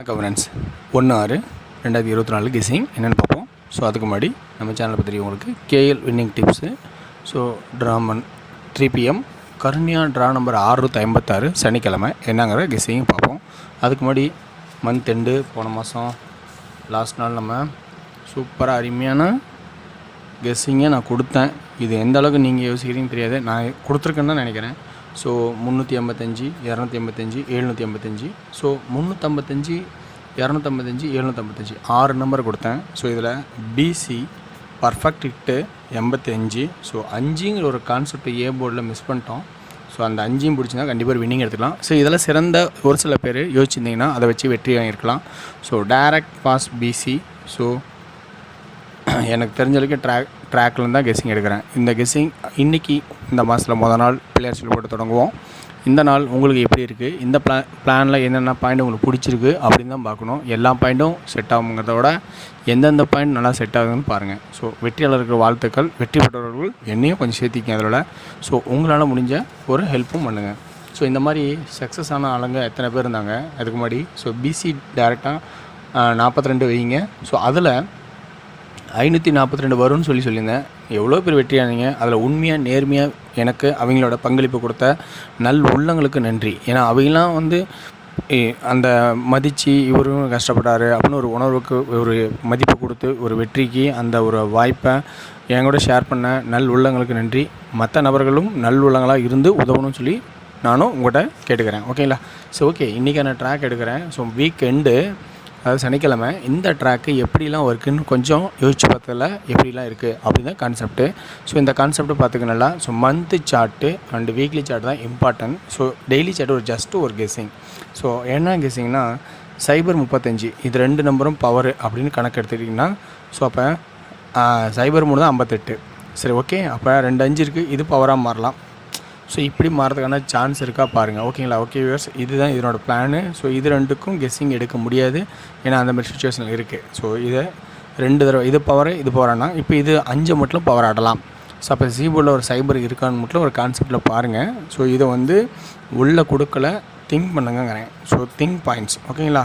வணக்கம் friends 1/6/2024 guessing என்னென்னு பார்ப்போம். ஸோ அதுக்கு முன்னாடி நம்ம சேனலை பற்றி உங்களுக்கு கேஎல் வின்னிங் டிப்ஸு. ஸோ ட்ராமன் 3 PM கருணியா ட்ரா நம்பர் 656 சனிக்கிழமை என்னங்கிற கெஸ்ஸிங் பார்ப்போம். அதுக்கு முன்னாடி மந்த் எண்டு போன மாதம் லாஸ்ட் நாள் நம்ம சூப்பராக அருமையான கெஸ்ஸிங்கை நான் கொடுத்தேன். இது எந்த அளவுக்கு நீங்கள் யோசிக்கிறீங்கன்னு தெரியாது, நான் கொடுத்துருக்கேன்னு தான் நினைக்கிறேன். ஸோ 385, 285, 785. ஸோ 355, 255, 755 6 நம்பர் கொடுத்தேன். ஸோ இதில் பிசி பர்ஃபெக்ட் ஹிட்டு 85. ஸோ 5ங்கிற ஒரு கான்செப்ட் ஏ போர்டில் மிஸ் பண்ணிட்டோம். ஸோ அந்த 5ஐயும் பிடிச்சிருந்தா கண்டிப்பாக வின்னிங் எடுத்துக்கலாம். ஸோ இதில் சிறந்த ஒரு சில பேர் யோசிச்சிருந்தீங்கன்னா அதை வச்சு வெற்றி வாங்கியிருக்கலாம். ஸோ டைரக்ட் பாஸ் பிசி. ஸோ எனக்கு தெரிஞ்ச வரைக்கும் ட்ராக்லேருந்து தான் கெஸ்ஸிங் எடுக்கிறேன். இந்த கெஸ்ஸிங் இன்றைக்கி இந்த மாதத்தில் மொதல் நாள் பிளேயர்ஸ் போட்டு தொடங்குவோம். இந்த நாள் உங்களுக்கு எப்படி இருக்குது, இந்த பிளானில் என்னென்ன பாயிண்ட் உங்களுக்கு பிடிச்சிருக்கு அப்படின்னு தான் பார்க்கணும். எல்லா பாயிண்ட்டும் செட் ஆகுங்கிறத விட எந்தெந்த பாயிண்ட் நல்லா செட் ஆகுதுன்னு பாருங்கள். ஸோ வெற்றியாளருக்கு வாழ்த்துக்கள், வெற்றி பெற்றவர்கள் என்னையும் கொஞ்சம் சேர்த்திக்க அதில். ஸோ உங்களால் முடிஞ்ச ஒரு ஹெல்ப்பும் பண்ணுங்கள். ஸோ இந்த மாதிரி சக்ஸஸ் ஆன ஆளுங்க எத்தனை பேர் இருந்தாங்க அதுக்கு முன்னாடி. ஸோ பிசி டேரெக்டாக 42 வைங்க. ஸோ அதில் 542 வரும்னு சொல்லியிருந்தேன். எவ்வளோ பேர் வெற்றியானீங்க. அதில் உண்மையாக நேர்மையாக எனக்கு அவங்களோட பங்களிப்பு கொடுத்த நல் உள்ளங்களுக்கு நன்றி. ஏன்னா அவங்களாம் அந்த மதித்து இவரும் கஷ்டப்பட்டார் அப்படின்னு ஒரு உணர்வுக்கு ஒரு மதிப்பு கொடுத்து ஒரு வெற்றிக்கு அந்த ஒரு வாய்ப்பை என் கூட ஷேர் பண்ண நல் உள்ளங்களுக்கு நன்றி. மற்ற நபர்களும் நல் உள்ளங்களாக இருந்து உதவணும்னு சொல்லி நானும் உங்கள்கிட்ட கேட்டுக்கிறேன். ஓகேங்களா? ஸோ ஓகே, இன்றைக்கான ட்ராக் எடுக்கிறேன். ஸோ வீக் எண்டு அதாவது சனிக்கிழமை இந்த ட்ராக்கு எப்படிலாம் ஒர்க்குன்னு கொஞ்சம் யோசிச்சு பார்த்ததில் எப்படிலாம் இருக்குது அப்படின்னு தான் கான்செப்ட்டு. ஸோ இந்த கான்செப்ட்டு பார்த்துக்கணும்ல. So month chart and weekly chart தான் இம்பார்ட்டன்ட். ஸோ டெய்லி சார்ட் ஒரு ஜஸ்ட்டு ஒரு கெஸ்ஸிங். ஸோ என்ன கெஸ்ஸிங்னா சைபர் 35 இது 2 நம்பரும் பவர் அப்படின்னு கணக்கு எடுத்துக்கிட்டிங்கன்னா ஸோ அப்போ சைபர் 3 தான் 58. சரி ஓகே, அப்போ 2 5 இருக்குது, இது பவராக மாறலாம். ஸோ இப்படி மாறதுக்கான சான்ஸ் இருக்கா பாருங்கள். ஓகேங்களா? ஓகே வியூவர்ஸ், இதுதான் இதனோட பிளானு. ஸோ இது ரெண்டுக்கும் கெஸ்ஸிங் எடுக்க முடியாது, ஏன்னா அந்த மாதிரி சுச்சுவேஷன் இருக்குது. ஸோ இதை 2 தடவை இது பவர் இது பவரானா இப்போ இது 5 மட்டும் பவர் ஆடலாம். ஸோ அப்போ ஜீபோர்டில் ஒரு சைபர் இருக்கான்னு மட்டும் ஒரு கான்செப்டில் பாருங்கள். ஸோ இதை உள்ளே கொடுக்கல, திங்க் பண்ணுங்கிறேன். So think points. ஓகேங்களா?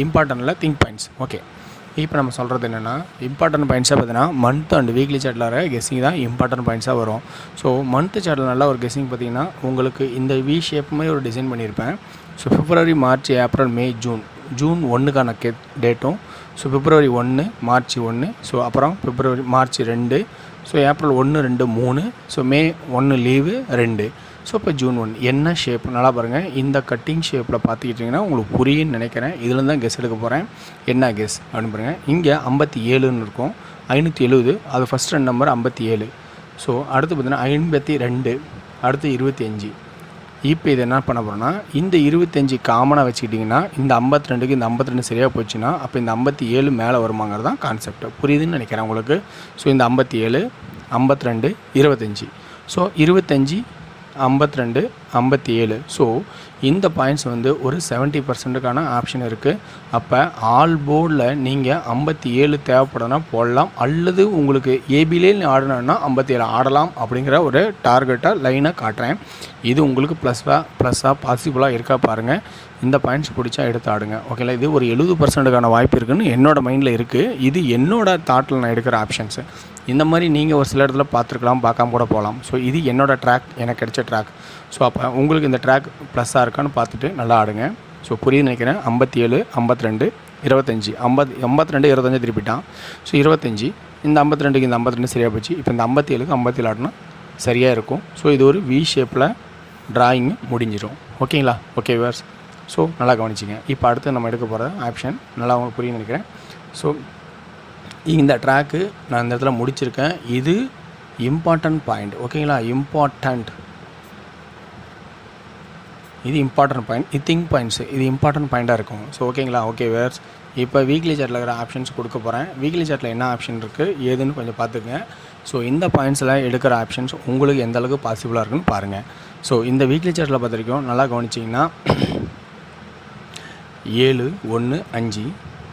இம்பார்ட்டன்ட்டில் திங்க் பாயிண்ட்ஸ். ஓகே, இப்போ நம்ம சொல்கிறது என்னென்னா இம்பார்ட்டன்ட் பாயிண்ட்ஸாக பார்த்தீங்கன்னா மந்த் அண்ட் வீக்லி சார்ட்டில் வர கெஸ்ஸிங் தான் இம்பார்ட்டன்ட் பாயிண்ட்ஸாக வரும். ஸோ மந்த் சார்ட்டில் நல்லா ஒரு கெஸ்ஸிங் பார்த்திங்கன்னா உங்களுக்கு இந்த வி ஷேப் மாதிரி ஒரு டிசைன் பண்ணியிருப்பேன். ஸோ பிப்ரவரி, மார்ச், ஏப்ரல், மே, ஜூன் 1க்கான டேட்டும். ஸோ பிப்ரவரி 1, மார்ச் 1, ஸோ அப்புறம் மார்ச் 2, ஸோ ஏப்ரல் 1, 2, 3, ஸோ மே 1 லீவு 2, ஸோ இப்போ ஜூன் 1 என்ன ஷேப் நல்லா பாருங்கள். இந்த கட்டிங் ஷேப்பில் பார்த்துக்கிட்டிங்கன்னா உங்களுக்கு புரியுன்னு நினைக்கிறேன். இதில் தான் கெஸ் எடுக்க போகிறேன். என்ன கெஸ் அப்படின்னு பாருங்கள். இங்கே 57ன்னு இருக்கும், 570 அது ஃபஸ்ட் 2 நம்பர் 57. ஸோ அடுத்து பார்த்தீங்கன்னா 52, அடுத்து 25. இப்போ இது என்ன பண்ண போகிறோன்னா இந்த 25 காமனாக வச்சுக்கிட்டிங்கன்னா இந்த 52க்கு இந்த 52 சரியாக போச்சுன்னா அப்போ இந்த 57 மேலே வருமாங்கிறது தான் கான்செப்ட். புரியுதுன்னு நினைக்கிறேன் உங்களுக்கு. ஸோ இந்த 57, 52, 25. ஸோ 25, 52, 57. ஸோ இந்த பாயிண்ட்ஸ் ஒரு 70%க்கான ஆப்ஷன் இருக்குது. அப்போ ஆல் போர்டில் நீங்கள் 57 தேவைப்படுதுன்னா போடலாம், அல்லது உங்களுக்கு ஏபிலே ஆடணும்னா 57 ஆடலாம் அப்படிங்கிற ஒரு டார்கெட்டாக லைனாக காட்டுறேன். இது உங்களுக்கு ப்ளஸ்ஸாக பாசிபிளாக இருக்கா பாருங்கள். இந்த பாயிண்ட்ஸ் பிடிச்சா எடுத்து ஆடுங்க. ஓகேங்களா? இது ஒரு 70%க்கான வாய்ப்பு இருக்குதுன்னு என்னோடய மைண்டில் இருக்குது. இது என்னோடய தாட்டில் நான் எடுக்கிற ஆப்ஷன்ஸு. இந்த மாதிரி நீங்கள் ஒரு சில இடத்துல பார்த்துருக்கலாம், பார்க்காம கூட போகலாம். ஸோ இது என்னோடய ட்ராக், எனக்கு கிடைச்ச ட்ராக். ஸோ அப்போ உங்களுக்கு இந்த ட்ராக் ப்ளஸ்ஸாக இருக்கான்னு பார்த்துட்டு நல்லா ஆடுங்க. ஸோ புரியுது நினைக்கிறேன். 57, 52, 25, 52, 25 திருப்பிட்டான். ஸோ 25, இந்த 52க்கு இந்த 52 சரியாக போச்சு. இப்போ இந்த 57க்கு 57 ஆடினா சரியாக இருக்கும். ஸோ இது ஒரு வி ஷேப்பில் ட்ராயிங் முடிஞ்சிடும். ஓகேங்களா? ஓகே வியூவர்ஸ், ஸோ நல்லா கவனிச்சிங்க. இப்போ அடுத்து நம்ம எடுக்க போகிற ஆப்ஷன் நல்லா உங்களுக்கு புரியுன்னு நினைக்கிறேன். ஸோ இந்த ட்ராக்கு நான் இந்த இடத்துல முடிச்சிருக்கேன். இது இம்பார்ட்டன்ட் பாயிண்ட். ஓகேங்களா? இது இம்பார்ட்டன்ட் பாயிண்ட். இது திங்க் பாயிண்ட்ஸு, இது இம்பார்ட்டன்ட் பாயிண்ட்டாக இருக்கும். ஸோ ஓகேங்களா? ஓகே வேர்ஸ், இப்போ வீக்லி சார்ட்டில் இருக்கிற ஆப்ஷன்ஸ் கொடுக்க போகிறேன். வீக்லி சார்ட்டில் என்ன ஆப்ஷன் இருக்குது ஏதுன்னு கொஞ்சம் பார்த்துக்குங்க. ஸோ இந்த பாயிண்ட்ஸில் எடுக்கிற ஆப்ஷன்ஸ் உங்களுக்கு எந்த அளவுக்கு பாசிபிளாக இருக்குன்னு பாருங்கள். ஸோ இந்த வீக்லி சார்ட்டில் பார்த்த வரைக்கும் நல்லா கவனிச்சிங்கன்னா 7, 1, 5.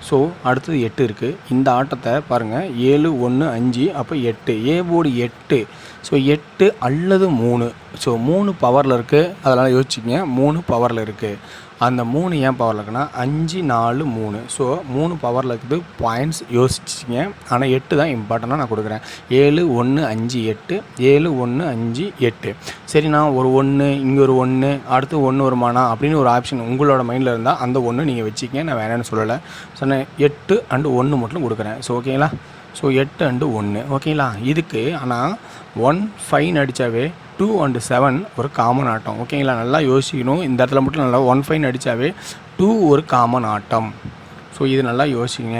ஸோ அடுத்தது 8 இருக்குது. இந்த ஆட்டத்தை பாருங்கள், 7, 1, 5, அப்போ 8 ஏ போர்டு 8. ஸோ 8 அல்லது 3. ஸோ 3 பவரில் இருக்குது. அதனால் யோசிச்சிங்க 3 பவரில் இருக்குது. அந்த 3 ஏன் பவரில் இருக்குன்னா 5 4 3. ஸோ 3 பவரில் இருக்குது பாயிண்ட்ஸ் யோசிச்சிங்க. ஆனால் 8 தான் இம்பார்ட்டண்ட்டாக நான் கொடுக்குறேன். 7 1 5 8 7 1 5 8. சரி, நான் ஒரு 1 இங்கே ஒரு 1 அடுத்து 1 வருமானா அப்படின்னு ஒரு ஆப்ஷன் உங்களோட மைண்டில் இருந்தால் அந்த 1 நீங்கள் வச்சுக்கங்க. நான் வேணான்னு சொல்லலை. சொன்னேன் 8 அண்டு 1 மட்டும் கொடுக்குறேன். ஸோ ஓகேங்களா. ஸோ 8 அண்டு 1 ஓகேங்களா. இதுக்கு ஆனால் 1 5 அடித்தாவே 2 அண்டு 7 ஒரு காமன் ஆட்டம். ஓகேங்களா, நல்லா யோசிக்கணும். இந்த இடத்துல மட்டும் நல்லா 1 5 அடித்தாவே 2 ஒரு காமன் ஆட்டம். ஸோ இது நல்லா யோசிங்க.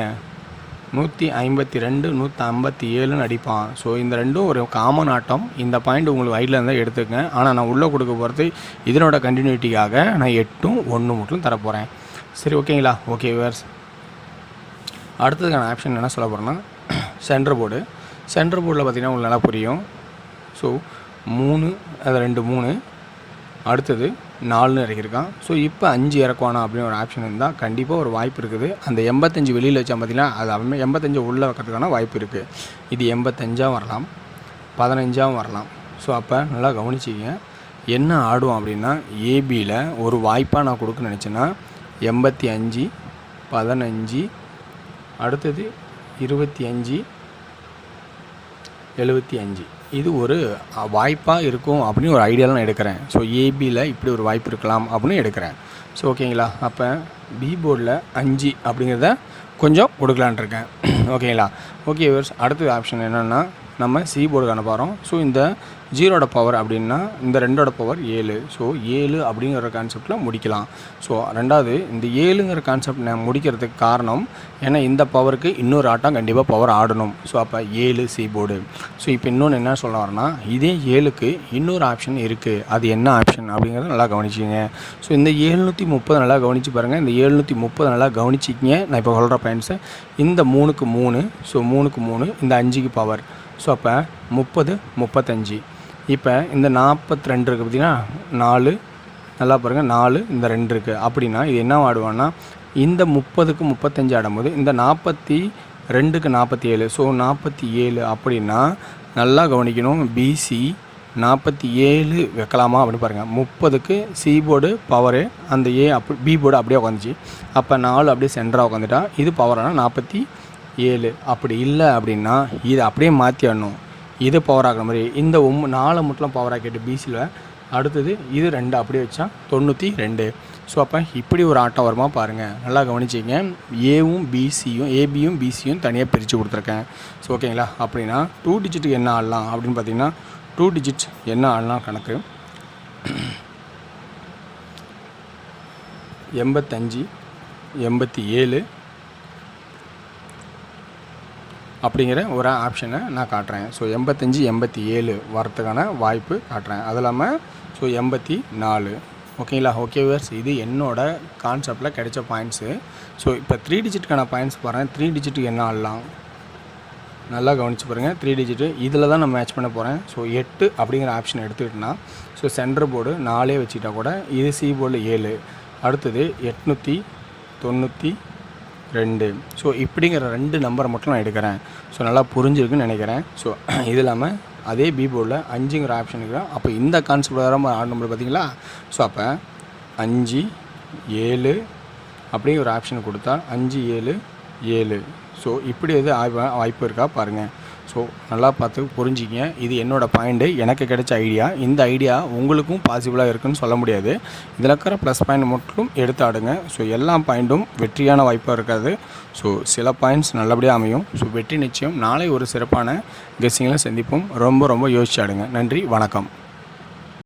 152 157 அடிப்பான். ஸோ இந்த ரெண்டும் ஒரு காமன் ஆட்டம். இந்த பாயிண்ட் உங்களுக்கு வைடில் இருந்தால் எடுத்துக்கங்க. ஆனால் நான் உள்ளே கொடுக்க போகிறது இதனோட கண்டினியூட்டிக்காக நான் 8ம் 1 மட்டும் தரப்போகிறேன். சரி ஓகேங்களா. ஓகே வியூவர்ஸ், அடுத்ததுக்கான ஆப்ஷன் என்ன சொல்ல போகிறேன்னா சென்டர் போர்டு. சென்டர் போர்டில் பார்த்திங்கன்னா உங்களுக்கு நல்லா புரியும். ஸோ 3 அது 2 3 அடுத்தது 4 இறக்கியிருக்கான். ஸோ இப்போ 5 இறக்குவானா அப்படின்னு ஒரு ஆப்ஷன் இருந்தால் கண்டிப்பாக ஒரு வாய்ப்பு இருக்குது. அந்த 85 வெளியில் வச்சா பார்த்திங்கன்னா அது அவன் 85 உள்ளே வைக்கிறதுக்கான வாய்ப்பு இருக்குது. இது 85 வரலாம், 15 வரலாம். ஸோ அப்போ நல்லா கவனிச்சிங்க. என்ன ஆடுவோம் அப்படின்னா ஏபியில் ஒரு வாய்ப்பாக நான் கொடுக்க நினச்சேன்னா 85 15 அடுத்தது 25 75 இது ஒரு வாய்ப்பாக இருக்கும் அப்படின்னு ஒரு ஐடியாவில் நான் எடுக்கிறேன். ஸோ ஏபியில் இப்படி ஒரு வாய்ப்பு இருக்கலாம் அப்படின்னு எடுக்கிறேன். ஸோ ஓகேங்களா. அப்போ பி போர்டில் 5 அப்படிங்கிறத கொஞ்சம் கொடுக்கலான் இருக்கேன். ஓகேங்களா. ஓகே வியூவர்ஸ், அடுத்த ஆப்ஷன் என்னென்னா நம்ம சி போர்டுக்கு அனுப்புகிறோம். ஸோ இந்த 0ஓட பவர் அப்படின்னா இந்த 2ஓட பவர் 7. ஸோ 7 அப்படிங்கிற கான்செப்டில் முடிக்கலாம். ஸோ ரெண்டாவது இந்த 7ங்கிற கான்செப்ட் நான் முடிக்கிறதுக்கு காரணம் ஏன்னா இந்த பவருக்கு இன்னொரு ஆட்டம் கண்டிப்பாக பவர் ஆடணும். ஸோ அப்போ 7 சி போர்டு. ஸோ இப்போ இன்னொன்று என்ன சொல்ல வரேன்னா இதே 7க்கு இன்னொரு ஆப்ஷன் இருக்குது. அது என்ன ஆப்ஷன் அப்படிங்கிறத நல்லா கவனிச்சிங்க. ஸோ இந்த 730 நல்லா கவனித்து பாருங்கள். இந்த 730 நல்லா கவனிச்சிக்கிங்க. நான் இப்போ சொல்கிற பாயிண்ட்ஸை இந்த 3க்கு 3. ஸோ 3க்கு 3 இந்த 5க்கு பவர். ஸோ அப்போ 30 35. இப்போ இந்த 42 இருக்குது பார்த்திங்கன்னா 4 நல்லா பாருங்கள் 4 இந்த 2 இருக்குது. அப்படின்னா இது என்ன ஆடுவான்னா இந்த 30க்கு 35 ஆடும்போது இந்த 42க்கு 47. ஸோ 47 அப்படின்னா நல்லா கவனிக்கணும். பிசி 47 வைக்கலாமா அப்படின்னு பாருங்கள். 30க்கு சி போர்டு பவரு அந்த ஏ அப்படி பி போர்டு அப்படியே உட்காந்துச்சு. அப்போ 4 அப்படியே சென்டராக உட்காந்துட்டா இது பவரானா 47. அப்படி இல்லை அப்படின்னா இதை அப்படியே மாற்றி ஆடணும். இது பவர் ஆகிற மாதிரி இந்த 4 மட்டும் பவர் ஆக்கிட்டு பிசியில் அடுத்தது இது 2 அப்படியே வச்சா 92. ஸோ அப்போ இப்படி ஒரு ஆட்டம் வருமா பாருங்கள். நல்லா கவனிச்சிங்க. ஏபியும் பிசியும் தனியாக பிரித்து கொடுத்துருக்கேன். ஸோ ஓகேங்களா. அப்படின்னா 2 டிஜிட்டுக்கு என்ன ஆடலாம் அப்படின்னு பார்த்தீங்கன்னா 2 டிஜிட் என்ன ஆடலாம் கணக்கு 85 87 அப்படிங்கிற ஒரு ஆப்ஷனை நான் காட்டுறேன். ஸோ 85 87 வரத்துக்கான வாய்ப்பு காட்டுறேன். அது இல்லாமல் ஸோ 84. ஓகேங்களா. ஓகே வியூவர்ஸ், இது என்னோடய கான்செப்டில் கிடைச்ச பாயிண்ட்ஸு. ஸோ இப்போ 3 டிஜிட்டுக்கான பாயிண்ட்ஸ் பாருங்கள். 3 டிஜிட்டுக்கு என்ன ஆடலாம் நல்லா கவனித்து பாருங்கள். 3 டிஜிட்டு இதில் தான் நான் மேட்ச் பண்ண போகிறேன். ஸோ 8 அப்படிங்கிற ஆப்ஷன் எடுத்துக்கிட்டோன்னா ஸோ சென்டர் போர்டு 4 வச்சுக்கிட்டா கூட இது சி போர்டு 7 அடுத்தது 892. ஸோ இப்படிங்கிற 2 நம்பரை மட்டும் நான் எடுக்கிறேன். ஸோ நல்லா புரிஞ்சிருக்குன்னு நினைக்கிறேன். ஸோ இது இல்லாமல் அதே பி போர்டில் 5ங்கிற ஆப்ஷன் இருக்கிறேன். அப்போ இந்த கான்செப்ட் வர ஆட் நம்பர் பார்த்தீங்களா. ஸோ அப்போ 5 7 அப்படிங்கிற ஒரு ஆப்ஷன் கொடுத்தா 5 7 7. ஸோ இப்படி எது வாய்ப்பு இருக்கா பாருங்கள். ஸோ நல்லா பார்த்து புரிஞ்சிங்க. இது என்னோடய பாயிண்ட்டு, எனக்கு கிடைச்ச ஐடியா. இந்த ஐடியா உங்களுக்கும் பாசிபிளாக இருக்குதுன்னு சொல்ல முடியாது. இதில் இருக்கிற ப்ளஸ் பாயிண்ட் மட்டும் எடுத்து ஆடுங்க. ஸோ எல்லா பாயிண்ட்டும் வெற்றியான வாய்ப்பாக இருக்காது. ஸோ சில பாயிண்ட்ஸ் நல்லபடியாக அமையும். ஸோ வெற்றி நிச்சயம். நாளை ஒரு சிறப்பான கெஸ்ஸிங்கில் சந்திப்போம். ரொம்ப யோசிச்சு ஆடுங்க. நன்றி, வணக்கம்.